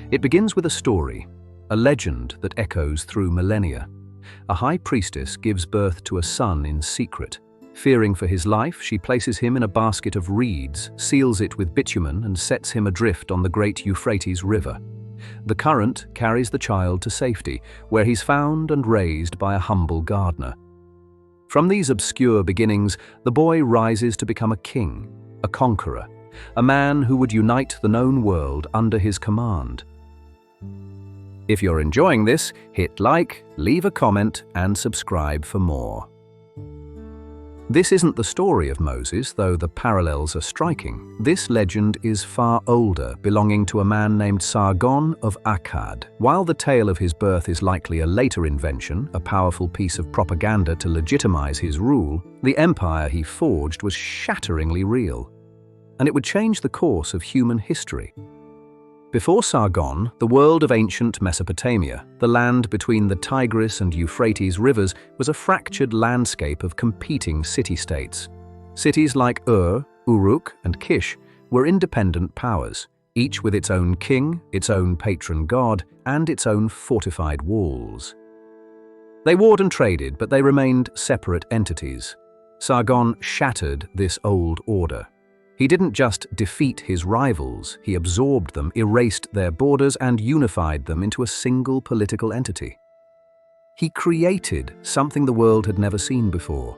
It begins with a story, a legend that echoes through millennia. A high priestess gives birth to a son in secret. Fearing for his life, she places him in a basket of reeds, seals it with bitumen, and sets him adrift on the great Euphrates river. The current carries the child to safety, where he's found and raised by a humble gardener. From these obscure beginnings, the boy rises to become a king, a conqueror, a man who would unite the known world under his command. If you're enjoying this, hit like, leave a comment, and subscribe for more. This isn't the story of Moses, though the parallels are striking. This legend is far older, belonging to a man named Sargon of Akkad. While the tale of his birth is likely a later invention, a powerful piece of propaganda to legitimize his rule, the empire he forged was shatteringly real, and it would change the course of human history. Before Sargon, the world of ancient Mesopotamia, the land between the Tigris and Euphrates rivers, was a fractured landscape of competing city-states. Cities like Uruk, and Kish were independent powers, each with its own king, its own patron god, and its own fortified walls. They warred and traded, but they remained separate entities. Sargon shattered this old order. He didn't just defeat his rivals, he absorbed them, erased their borders, and unified them into a single political entity. He created something the world had never seen before,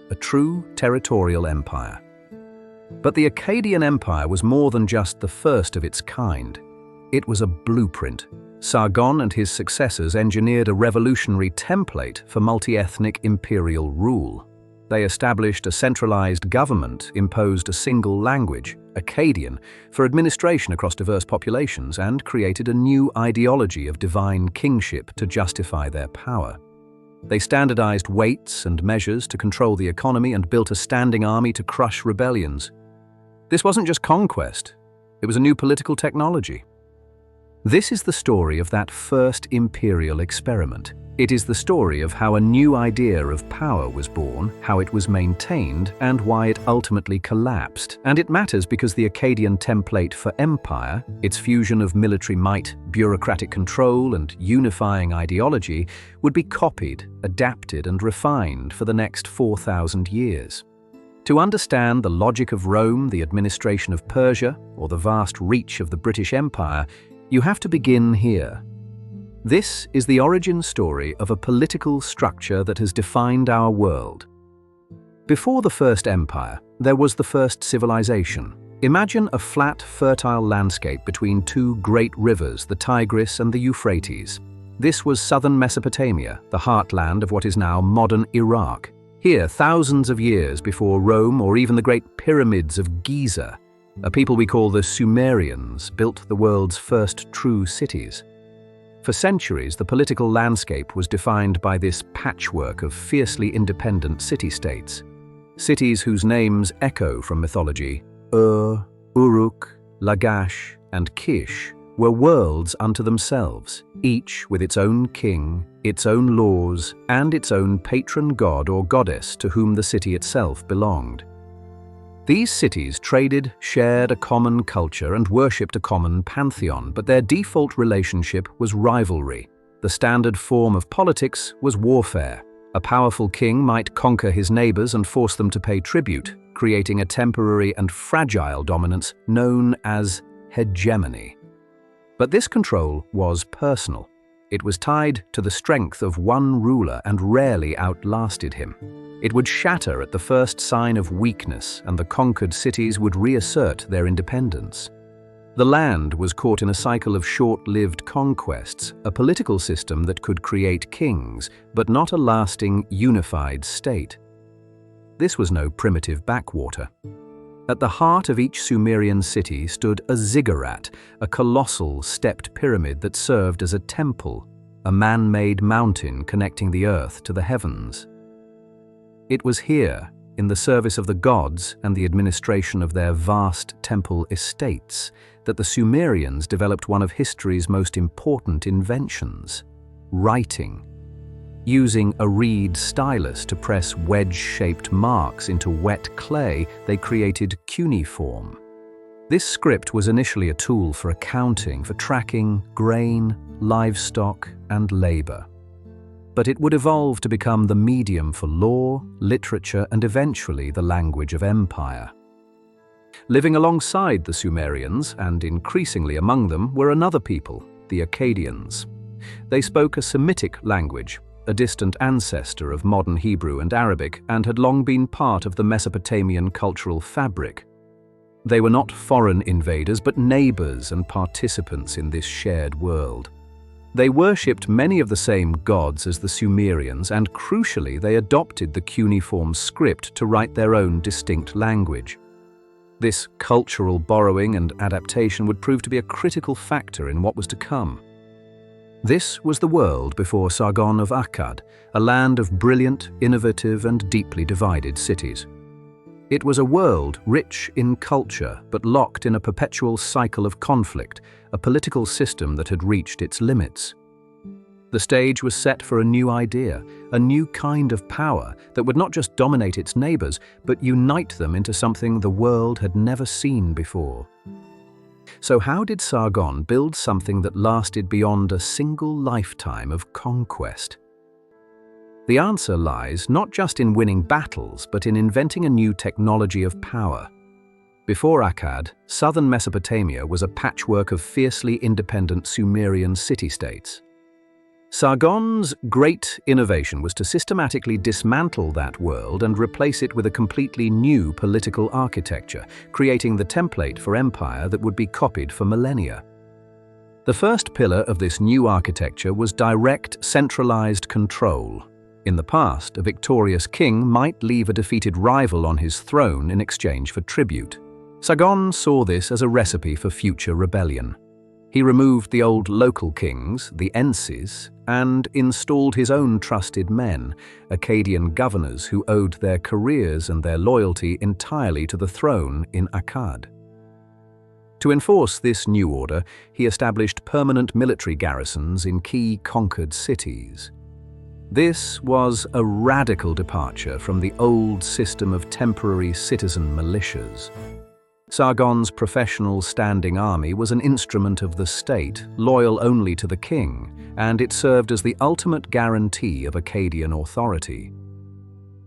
a true territorial empire. But the Akkadian Empire was more than just the first of its kind. It was a blueprint. Sargon and his successors engineered a revolutionary template for multi-ethnic imperial rule. They established a centralized government, imposed a single language, Akkadian, for administration across diverse populations, and created a new ideology of divine kingship to justify their power. They standardized weights and measures to control the economy and built a standing army to crush rebellions. This wasn't just conquest, it was a new political technology. This is the story of that first imperial experiment. It is the story of how a new idea of power was born, how it was maintained, and why it ultimately collapsed. And it matters because the Akkadian template for empire, its fusion of military might, bureaucratic control, and unifying ideology, would be copied, adapted, and refined for the next 4,000 years. To understand the logic of Rome, the administration of Persia, or the vast reach of the British Empire, you have to begin here. This is the origin story of a political structure that has defined our world. Before the first empire, there was the first civilization. Imagine a flat, fertile landscape between two great rivers, the Tigris and the Euphrates. This was southern Mesopotamia, the heartland of what is now modern Iraq. Here, thousands of years before Rome or even the great pyramids of Giza, a people we call the Sumerians built the world's first true cities. For centuries, the political landscape was defined by this patchwork of fiercely independent city-states. Cities whose names echo from mythology, Uruk, Lagash, and Kish, were worlds unto themselves, each with its own king, its own laws, and its own patron god or goddess to whom the city itself belonged. These cities traded, shared a common culture, and worshipped a common pantheon, but their default relationship was rivalry. The standard form of politics was warfare. A powerful king might conquer his neighbors and force them to pay tribute, creating a temporary and fragile dominance known as hegemony. But this control was personal. It was tied to the strength of one ruler and rarely outlasted him. It would shatter at the first sign of weakness, and the conquered cities would reassert their independence. The land was caught in a cycle of short-lived conquests, a political system that could create kings, but not a lasting, unified state. This was no primitive backwater. At the heart of each Sumerian city stood a ziggurat, a colossal stepped pyramid that served as a temple, a man-made mountain connecting the earth to the heavens. It was here, in the service of the gods and the administration of their vast temple estates, that the Sumerians developed one of history's most important inventions: writing. Using a reed stylus to press wedge-shaped marks into wet clay, they created cuneiform. This script was initially a tool for accounting, for tracking grain, livestock, and labor. But it would evolve to become the medium for law, literature, and eventually the language of empire. Living alongside the Sumerians, and increasingly among them, were another people, the Akkadians. They spoke a Semitic language, a distant ancestor of modern Hebrew and Arabic, and had long been part of the Mesopotamian cultural fabric. They were not foreign invaders, but neighbors and participants in this shared world. They worshipped many of the same gods as the Sumerians, and crucially, they adopted the cuneiform script to write their own distinct language. This cultural borrowing and adaptation would prove to be a critical factor in what was to come. This was the world before Sargon of Akkad, a land of brilliant, innovative, and deeply divided cities. It was a world rich in culture, but locked in a perpetual cycle of conflict, a political system that had reached its limits. The stage was set for a new idea, a new kind of power that would not just dominate its neighbors, but unite them into something the world had never seen before. So how did Sargon build something that lasted beyond a single lifetime of conquest? The answer lies not just in winning battles, but in inventing a new technology of power. Before Akkad, southern Mesopotamia was a patchwork of fiercely independent Sumerian city-states. Sargon's great innovation was to systematically dismantle that world and replace it with a completely new political architecture, creating the template for empire that would be copied for millennia. The first pillar of this new architecture was direct, centralized control. In the past, a victorious king might leave a defeated rival on his throne in exchange for tribute. Sargon saw this as a recipe for future rebellion. He removed the old local kings, the Enses, and installed his own trusted men, Akkadian governors who owed their careers and their loyalty entirely to the throne in Akkad. To enforce this new order, he established permanent military garrisons in key conquered cities. This was a radical departure from the old system of temporary citizen militias. Sargon's professional standing army was an instrument of the state, loyal only to the king, and it served as the ultimate guarantee of Akkadian authority.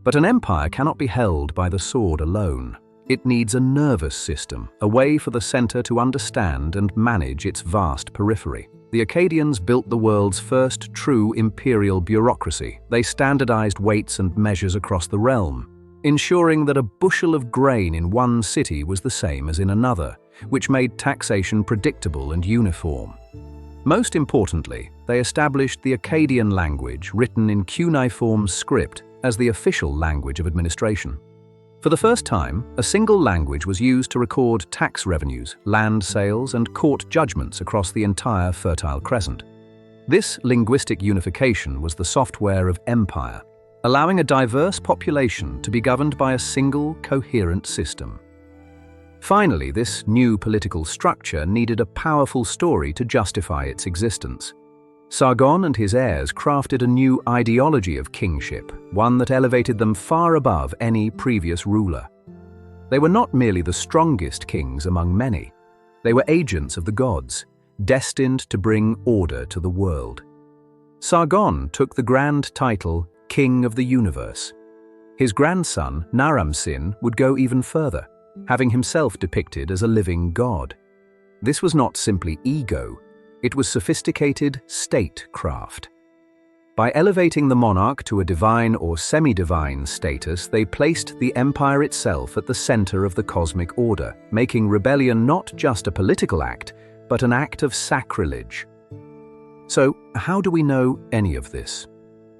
But an empire cannot be held by the sword alone. It needs a nervous system, a way for the center to understand and manage its vast periphery. The Akkadians built the world's first true imperial bureaucracy. They standardized weights and measures across the realm, ensuring that a bushel of grain in one city was the same as in another, which made taxation predictable and uniform. Most importantly, they established the Akkadian language, written in cuneiform script, as the official language of administration. For the first time, a single language was used to record tax revenues, land sales, and court judgments across the entire Fertile Crescent. This linguistic unification was the software of empire, allowing a diverse population to be governed by a single, coherent system. Finally, this new political structure needed a powerful story to justify its existence. Sargon and his heirs crafted a new ideology of kingship, one that elevated them far above any previous ruler. They were not merely the strongest kings among many. They were agents of the gods, destined to bring order to the world. Sargon took the grand title King of the Universe. His grandson, Naram-Sin, would go even further, having himself depicted as a living god. This was not simply ego, it was sophisticated statecraft. By elevating the monarch to a divine or semi-divine status, they placed the empire itself at the center of the cosmic order, making rebellion not just a political act, but an act of sacrilege. So, how do we know any of this?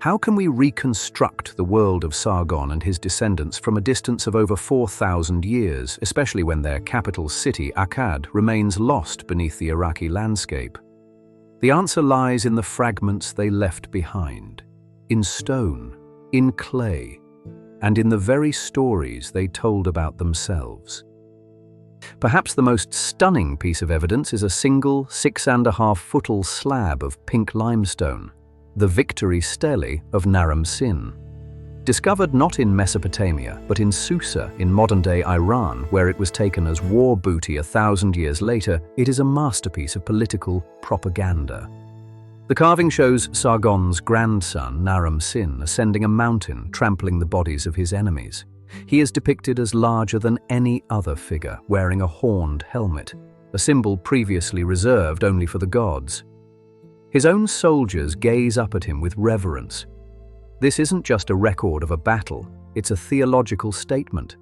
How can we reconstruct the world of Sargon and his descendants from a distance of over 4,000 years, especially when their capital city, Akkad, remains lost beneath the Iraqi landscape? The answer lies in the fragments they left behind, in stone, in clay, and in the very stories they told about themselves. Perhaps the most stunning piece of evidence is a single 6.5-foot slab of pink limestone, the victory stele of Naram-Sin. Discovered not in Mesopotamia, but in Susa in modern-day Iran, where it was taken as war booty 1,000 years later, it is a masterpiece of political propaganda. The carving shows Sargon's grandson, Naram-Sin, ascending a mountain, trampling the bodies of his enemies. He is depicted as larger than any other figure, wearing a horned helmet, a symbol previously reserved only for the gods. His own soldiers gaze up at him with reverence. This isn't just a record of a battle, it's a theological statement.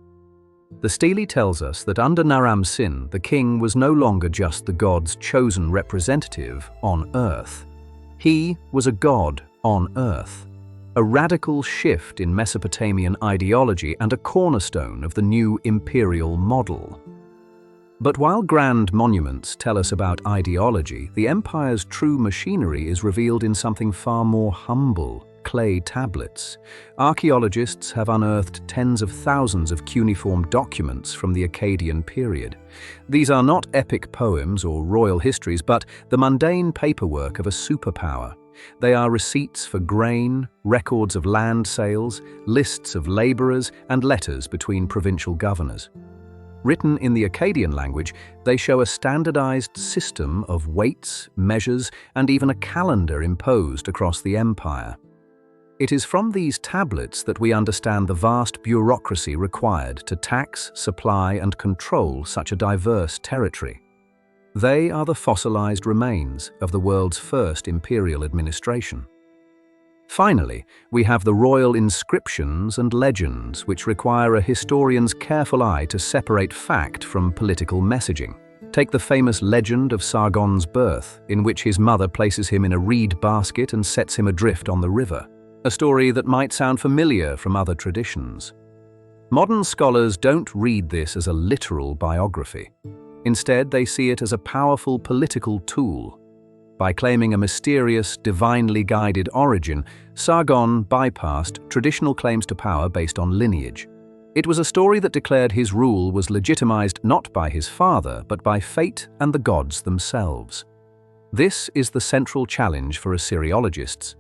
The Stele tells us that under Naram-Sin, the king was no longer just the god's chosen representative on earth. He was a god on earth, a radical shift in Mesopotamian ideology and a cornerstone of the new imperial model. But while grand monuments tell us about ideology, the empire's true machinery is revealed in something far more humble: clay tablets. Archaeologists have unearthed tens of thousands of cuneiform documents from the Akkadian period. These are not epic poems or royal histories, but the mundane paperwork of a superpower. They are receipts for grain, records of land sales, lists of laborers, and letters between provincial governors. Written in the Akkadian language, they show a standardized system of weights, measures, and even a calendar imposed across the empire. It is from these tablets that we understand the vast bureaucracy required to tax, supply, and control such a diverse territory. They are the fossilized remains of the world's first imperial administration. Finally, we have the royal inscriptions and legends, which require a historian's careful eye to separate fact from political messaging. Take the famous legend of Sargon's birth, in which his mother places him in a reed basket and sets him adrift on the river. A story that might sound familiar from other traditions. Modern scholars don't read this as a literal biography. Instead, they see it as a powerful political tool. By claiming a mysterious, divinely guided origin, Sargon bypassed traditional claims to power based on lineage. It was a story that declared his rule was legitimized not by his father, but by fate and the gods themselves. This is the central challenge for Assyriologists.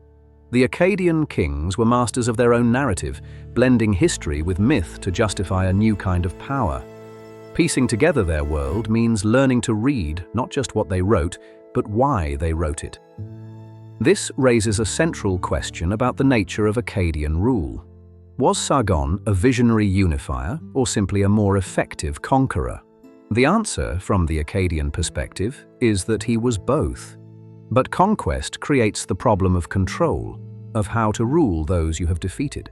The Akkadian kings were masters of their own narrative, blending history with myth to justify a new kind of power. Piecing together their world means learning to read not just what they wrote, but why they wrote it. This raises a central question about the nature of Akkadian rule. Was Sargon a visionary unifier or simply a more effective conqueror? The answer, from the Akkadian perspective, is that he was both. But conquest creates the problem of control, of how to rule those you have defeated.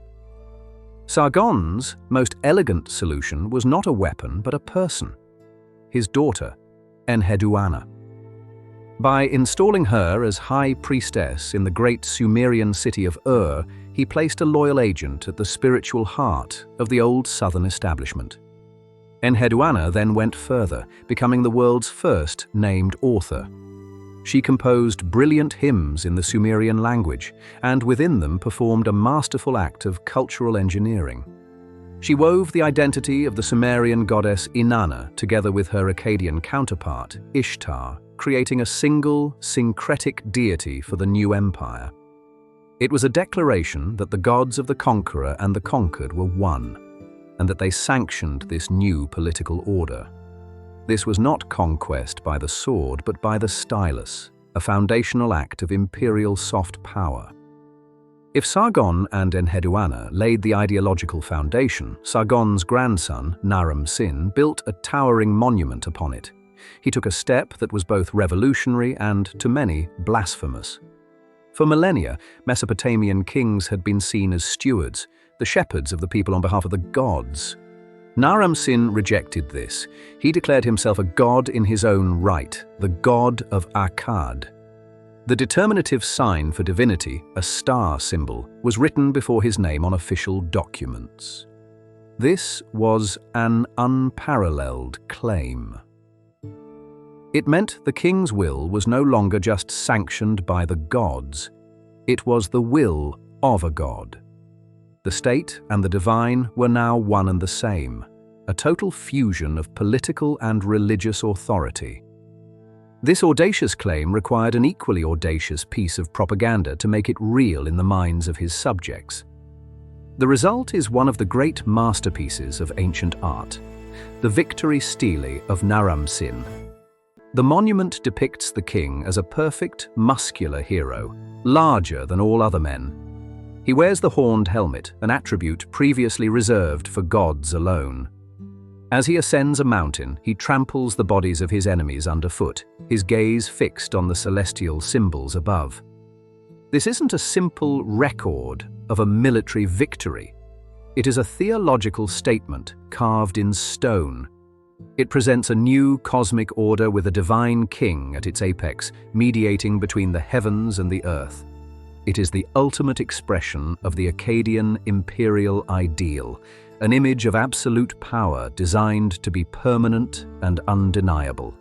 Sargon's most elegant solution was not a weapon, but a person. His daughter, Enheduanna. By installing her as high priestess in the great Sumerian city of he placed a loyal agent at the spiritual heart of the old southern establishment. Enheduanna then went further, becoming the world's first named author. She composed brilliant hymns in the Sumerian language, and within them performed a masterful act of cultural engineering. She wove the identity of the Sumerian goddess Inanna together with her Akkadian counterpart, Ishtar, creating a single, syncretic deity for the new empire. It was a declaration that the gods of the conqueror and the conquered were one, and that they sanctioned this new political order. This was not conquest by the sword, but by the stylus, a foundational act of imperial soft power. If Sargon and Enheduanna laid the ideological foundation, Sargon's grandson, Naram-Sin, built a towering monument upon it. He took a step that was both revolutionary and, to many, blasphemous. For millennia, Mesopotamian kings had been seen as stewards, the shepherds of the people on behalf of the gods. Naram-Sin rejected this. He declared himself a god in his own right, the god of Akkad. The determinative sign for divinity, a star symbol, was written before his name on official documents. This was an unparalleled claim. It meant the king's will was no longer just sanctioned by the gods. It was the will of a god. The state and the divine were now one and the same, a total fusion of political and religious authority. This audacious claim required an equally audacious piece of propaganda to make it real in the minds of his subjects. The result is one of the great masterpieces of ancient art, the Victory Stele of Naram-Sin. The monument depicts the king as a perfect, muscular hero, larger than all other men. He wears the horned helmet, an attribute previously reserved for gods alone. As he ascends a mountain, he tramples the bodies of his enemies underfoot, his gaze fixed on the celestial symbols above. This isn't a simple record of a military victory. It is a theological statement carved in stone. It presents a new cosmic order with a divine king at its apex, mediating between the heavens and the earth. It is the ultimate expression of the Akkadian imperial ideal, an image of absolute power designed to be permanent and undeniable.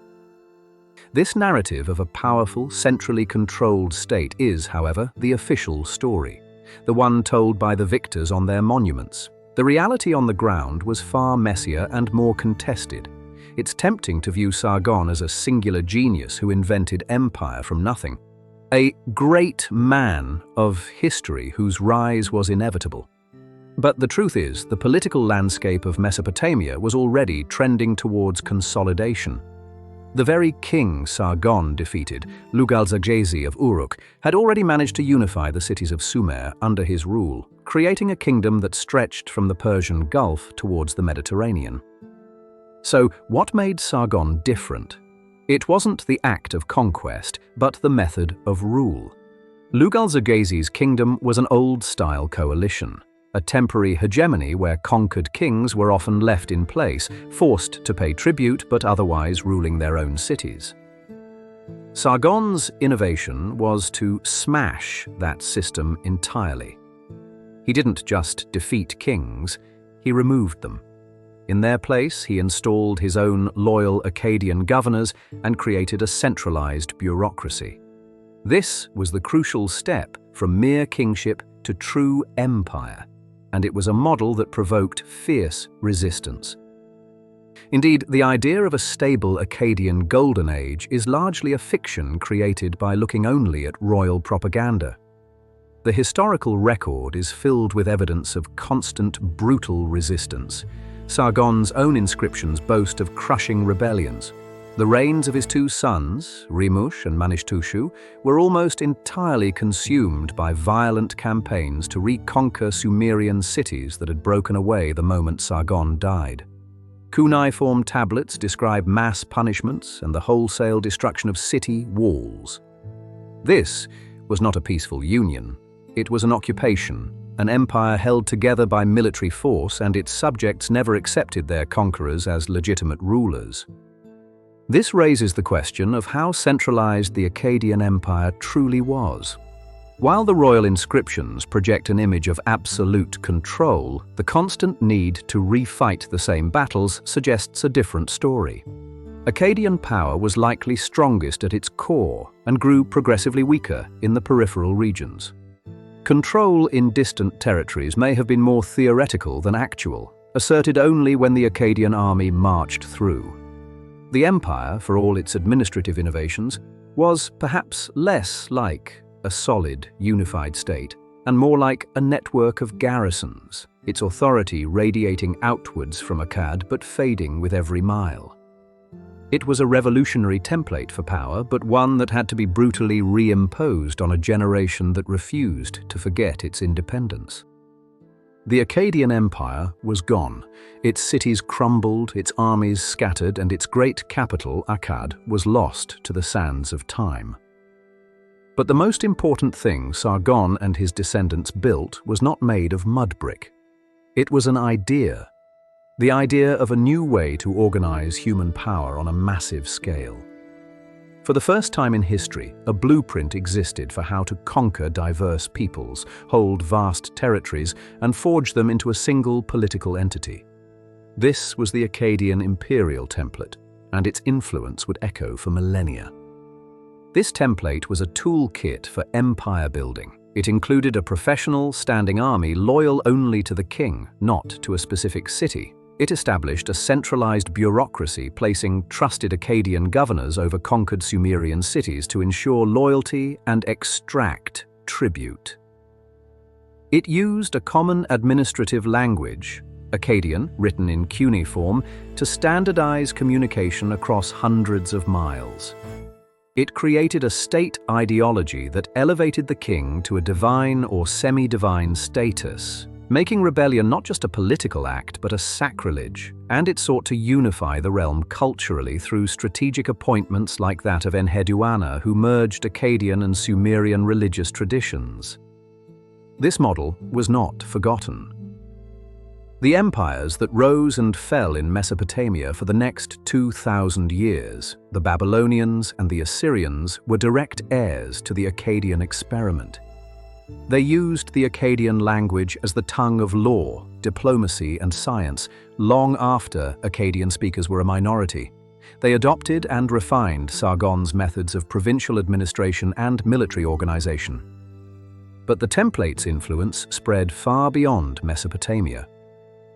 This narrative of a powerful, centrally controlled state is, however, the official story, the one told by the victors on their monuments. The reality on the ground was far messier and more contested. It's tempting to view Sargon as a singular genius who invented empire from nothing, a great man of history whose rise was inevitable. But the truth is, the political landscape of Mesopotamia was already trending towards consolidation. The very king Sargon defeated, Lugal-Zagezi of Uruk, had already managed to unify the cities of Sumer under his rule, creating a kingdom that stretched from the Persian Gulf towards the Mediterranean. So, what made Sargon different? It wasn't the act of conquest, but the method of rule. Lugal-Zagezi's kingdom was an old-style coalition, a temporary hegemony where conquered kings were often left in place, forced to pay tribute but otherwise ruling their own cities. Sargon's innovation was to smash that system entirely. He didn't just defeat kings, he removed them. In their place, he installed his own loyal Akkadian governors and created a centralized bureaucracy. This was the crucial step from mere kingship to true empire, and it was a model that provoked fierce resistance. Indeed, the idea of a stable Akkadian golden age is largely a fiction created by looking only at royal propaganda. The historical record is filled with evidence of constant, brutal resistance. Sargon's own inscriptions boast of crushing rebellions. The reigns of his two sons, Rimush and Manishtushu, were almost entirely consumed by violent campaigns to reconquer Sumerian cities that had broken away the moment Sargon died. Cuneiform tablets describe mass punishments and the wholesale destruction of city walls. This was not a peaceful union. It was an occupation, an empire held together by military force, and its subjects never accepted their conquerors as legitimate rulers. This raises the question of how centralized the Akkadian Empire truly was. While the royal inscriptions project an image of absolute control, the constant need to refight the same battles suggests a different story. Akkadian power was likely strongest at its core and grew progressively weaker in the peripheral regions. Control in distant territories may have been more theoretical than actual, asserted only when the Akkadian army marched through. The empire, for all its administrative innovations, was perhaps less like a solid, unified state, and more like a network of garrisons, its authority radiating outwards from Akkad but fading with every mile. It was a revolutionary template for power, but one that had to be brutally reimposed on a generation that refused to forget its independence. The Akkadian Empire was gone. Its cities crumbled, its armies scattered, and its great capital, Akkad, was lost to the sands of time. But the most important thing Sargon and his descendants built was not made of mud brick. It was an idea. The idea of a new way to organize human power on a massive scale. For the first time in history, a blueprint existed for how to conquer diverse peoples, hold vast territories, and forge them into a single political entity. This was the Akkadian imperial template, and its influence would echo for millennia. This template was a toolkit for empire building. It included a professional, standing army loyal only to the king, not to a specific city. It established a centralized bureaucracy placing trusted Akkadian governors over conquered Sumerian cities to ensure loyalty and extract tribute. It used a common administrative language, Akkadian, written in cuneiform, to standardize communication across hundreds of miles. It created a state ideology that elevated the king to a divine or semi-divine status, making rebellion not just a political act but a sacrilege, and it sought to unify the realm culturally through strategic appointments like that of Enheduanna, who merged Akkadian and Sumerian religious traditions. This model was not forgotten. The empires that rose and fell in Mesopotamia for the next 2,000 years, the Babylonians and the Assyrians, were direct heirs to the Akkadian experiment. They used the Akkadian language as the tongue of law, diplomacy, and science, long after Akkadian speakers were a minority. They adopted and refined Sargon's methods of provincial administration and military organization. But the template's influence spread far beyond Mesopotamia.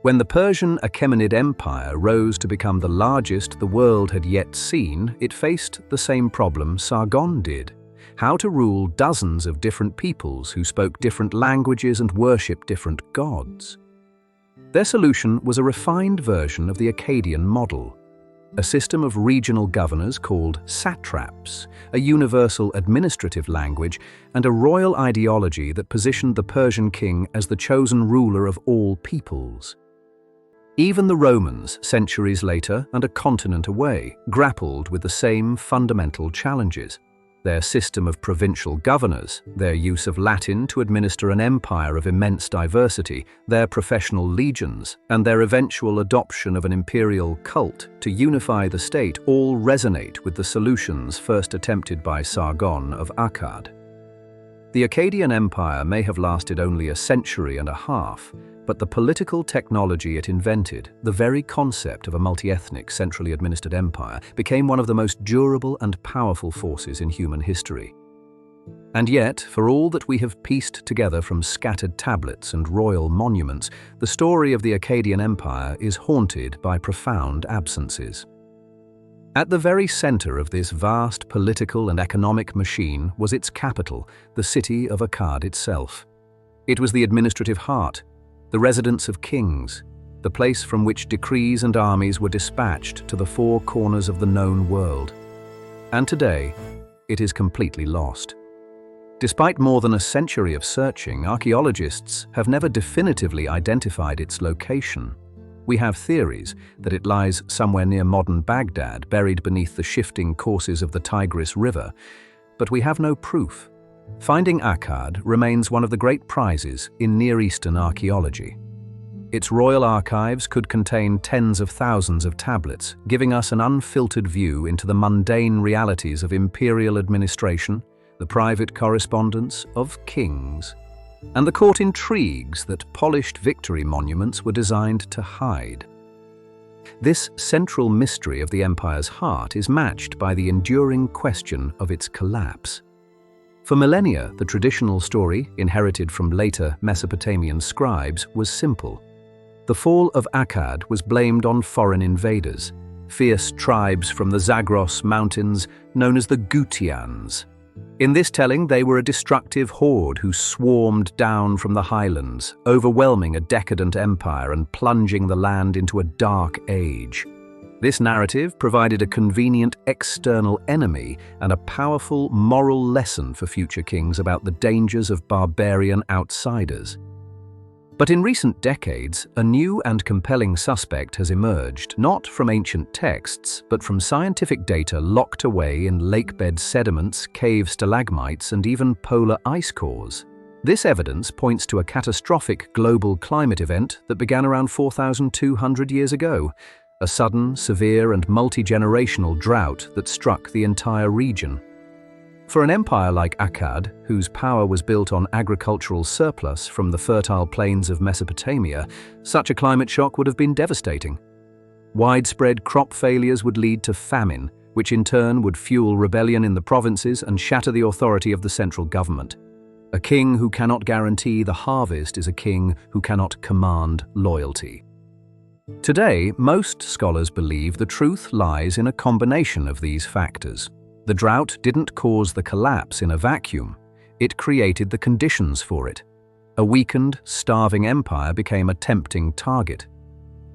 When the Persian Achaemenid Empire rose to become the largest the world had yet seen, it faced the same problem Sargon did: how to rule dozens of different peoples who spoke different languages and worshipped different gods. Their solution was a refined version of the Akkadian model, a system of regional governors called satraps, a universal administrative language, and a royal ideology that positioned the Persian king as the chosen ruler of all peoples. Even the Romans, centuries later and a continent away, grappled with the same fundamental challenges. Their system of provincial governors, their use of Latin to administer an empire of immense diversity, their professional legions, and their eventual adoption of an imperial cult to unify the state all resonate with the solutions first attempted by Sargon of Akkad. The Akkadian Empire may have lasted only a century and a half, but the political technology it invented, the very concept of a multi-ethnic, centrally administered empire, became one of the most durable and powerful forces in human history. And yet, for all that we have pieced together from scattered tablets and royal monuments, the story of the Akkadian Empire is haunted by profound absences. At the very center of this vast political and economic machine was its capital, the city of Akkad itself. It was the administrative heart, the residence of kings, the place from which decrees and armies were dispatched to the four corners of the known world. And today, it is completely lost. Despite more than a century of searching, archaeologists have never definitively identified its location. We have theories that it lies somewhere near modern Baghdad, buried beneath the shifting courses of the Tigris River, but we have no proof. Finding Akkad remains one of the great prizes in Near Eastern archaeology. Its royal archives could contain tens of thousands of tablets, giving us an unfiltered view into the mundane realities of imperial administration, the private correspondence of kings, and the court intrigues that polished victory monuments were designed to hide. This central mystery of the empire's heart is matched by the enduring question of its collapse. For millennia, the traditional story, inherited from later Mesopotamian scribes, was simple. The fall of Akkad was blamed on foreign invaders, fierce tribes from the Zagros mountains known as the Gutians. In this telling, they were a destructive horde who swarmed down from the highlands, overwhelming a decadent empire and plunging the land into a dark age. This narrative provided a convenient external enemy and a powerful moral lesson for future kings about the dangers of barbarian outsiders. But in recent decades, a new and compelling suspect has emerged, not from ancient texts, but from scientific data locked away in lakebed sediments, cave stalagmites, and even polar ice cores. This evidence points to a catastrophic global climate event that began around 4,200 years ago, a sudden, severe, and multi-generational drought that struck the entire region. For an empire like Akkad, whose power was built on agricultural surplus from the fertile plains of Mesopotamia, such a climate shock would have been devastating. Widespread crop failures would lead to famine, which in turn would fuel rebellion in the provinces and shatter the authority of the central government. A king who cannot guarantee the harvest is a king who cannot command loyalty. Today, most scholars believe the truth lies in a combination of these factors. The drought didn't cause the collapse in a vacuum. It created the conditions for it. A weakened, starving empire became a tempting target.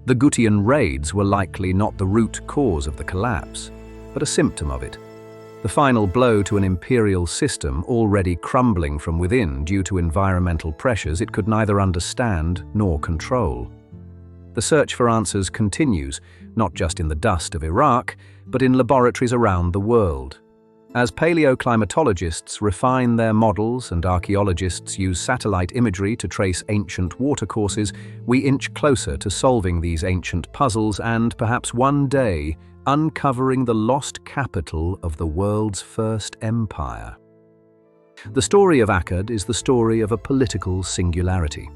The Gutian raids were likely not the root cause of the collapse, but a symptom of it. The final blow to an imperial system already crumbling from within due to environmental pressures it could neither understand nor control. The search for answers continues, not just in the dust of Iraq, but in laboratories around the world. As paleoclimatologists refine their models and archaeologists use satellite imagery to trace ancient watercourses, we inch closer to solving these ancient puzzles and, perhaps one day, uncovering the lost capital of the world's first empire. The story of Akkad is the story of a political singularity.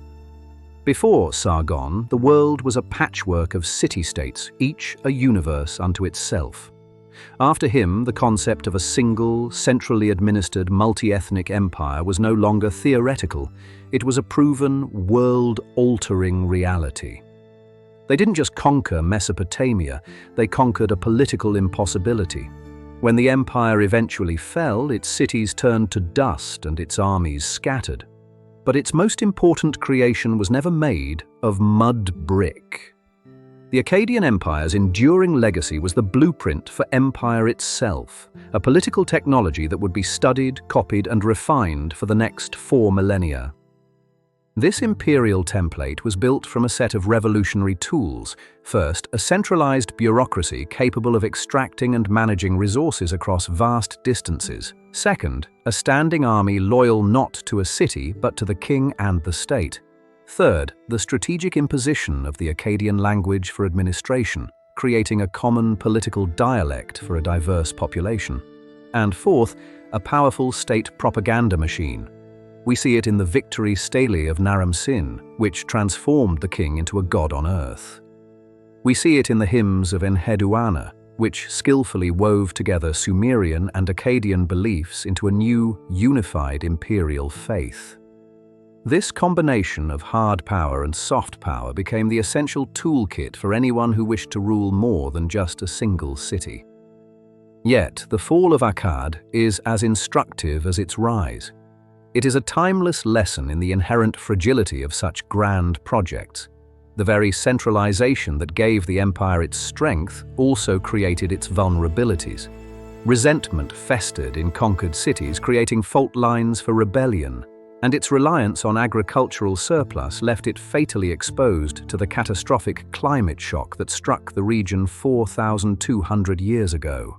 Before Sargon, the world was a patchwork of city-states, each a universe unto itself. After him, the concept of a single, centrally administered, multi-ethnic empire was no longer theoretical. It was a proven, world-altering reality. They didn't just conquer Mesopotamia, they conquered a political impossibility. When the empire eventually fell, its cities turned to dust and its armies scattered. But its most important creation was never made of mud brick. The Akkadian Empire's enduring legacy was the blueprint for empire itself, a political technology that would be studied, copied, and refined for the next 4 millennia. This imperial template was built from a set of revolutionary tools. First, a centralized bureaucracy capable of extracting and managing resources across vast distances. Second, a standing army loyal not to a city but to the king and the state. Third, the strategic imposition of the Akkadian language for administration, creating a common political dialect for a diverse population. And fourth, a powerful state propaganda machine. We see it in the victory Stele of Naram-Sin, which transformed the king into a god on earth. We see it in the hymns of Enheduanna, which skillfully wove together Sumerian and Akkadian beliefs into a new, unified imperial faith. This combination of hard power and soft power became the essential toolkit for anyone who wished to rule more than just a single city. Yet, the fall of Akkad is as instructive as its rise. It is a timeless lesson in the inherent fragility of such grand projects. The very centralization that gave the empire its strength also created its vulnerabilities. Resentment festered in conquered cities, creating fault lines for rebellion, and its reliance on agricultural surplus left it fatally exposed to the catastrophic climate shock that struck the region 4,200 years ago.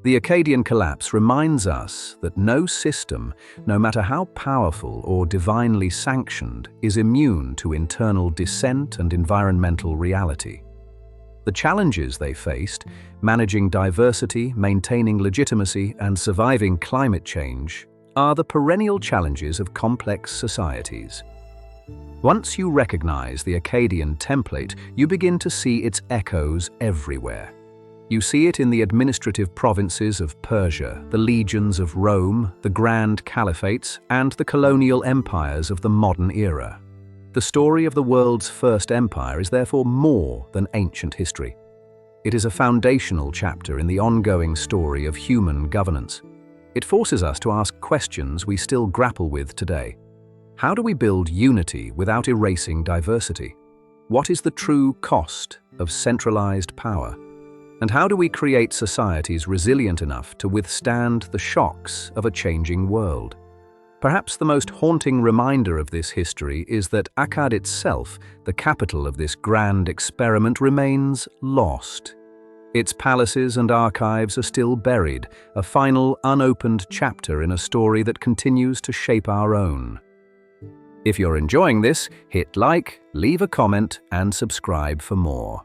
The Akkadian collapse reminds us that no system, no matter how powerful or divinely sanctioned, is immune to internal dissent and environmental reality. The challenges they faced, managing diversity, maintaining legitimacy, and surviving climate change, are the perennial challenges of complex societies. Once you recognize the Akkadian template, you begin to see its echoes everywhere. You see it in the administrative provinces of Persia, the legions of Rome, the grand caliphates, and the colonial empires of the modern era. The story of the world's first empire is therefore more than ancient history. It is a foundational chapter in the ongoing story of human governance. It forces us to ask questions we still grapple with today. How do we build unity without erasing diversity? What is the true cost of centralized power? And how do we create societies resilient enough to withstand the shocks of a changing world? Perhaps the most haunting reminder of this history is that Akkad itself, the capital of this grand experiment, remains lost. Its palaces and archives are still buried, a final, unopened chapter in a story that continues to shape our own. If you're enjoying this, hit like, leave a comment, and subscribe for more.